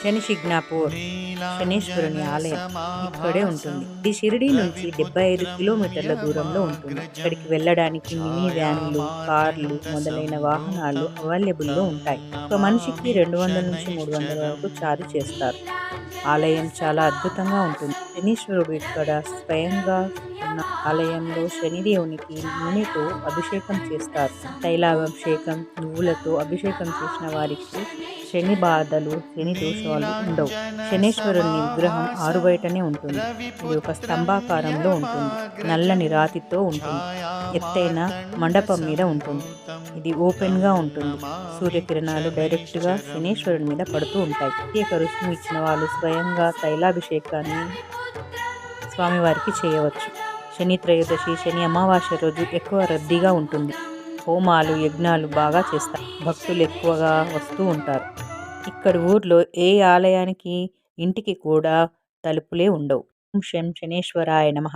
శని షిగ్నాపూర్ శనీశ్వరుని ఆలయం ఇక్కడే ఉంటుంది. ఇది షిరిడీ నుంచి 75 కిలోమీటర్ల దూరంలో ఉంటుంది. ఇక్కడికి వెళ్ళడానికి మినీ వ్యాన్లు, కార్లు మొదలైన వాహనాలు అవైలబుల్లో ఉంటాయి. ఒక మనిషికి 200 నుంచి 300 వరకు ఛార్జ్ చేస్తారు. ఆలయం చాలా అద్భుతంగా ఉంటుంది. శనీశ్వరుడు ఇక్కడ స్వయంగా ఉన్న ఆలయంలో శనిదేవునికి నూనెతో అభిషేకం చేస్తారు. తైలాభిషేకం, నువ్వులతో అభిషేకం చేసిన వారికి శని బాధలు, శని దోషాలు ఉండవు. శనీశ్వరుని విగ్రహం ఆరుబయటనే ఉంటుంది. ఇది ఒక స్తంభాకారంలో ఉంటుంది. నల్లని రాతితో ఉంటుంది. ఎత్తైన మండపం మీద ఉంటుంది. ఇది ఓపెన్ గా ఉంటుంది. సూర్యకిరణాలు డైరెక్ట్ గా శనీశ్వరుని మీద పడుతూ ఉంటాయి. ప్రత్యేక రుసుము ఇచ్చిన వాళ్ళు స్వయంగా తైలాభిషేకాన్ని స్వామివారికి చేయవచ్చు. శని త్రయోదశి, శని అమావాస్య రోజు ఎక్కువ రద్దీగా ఉంటుంది. హోమాలు, యజ్ఞాలు బాగా చేస్తారు. భక్తులు ఎక్కువగా వస్తూ ఉంటారు. ఇక్కడ ఊర్లో ఏ ఆలయానికి ఇంటికి కూడా తలుపులే ఉండవు. ఓం శం శనేశ్వరాయ నమః.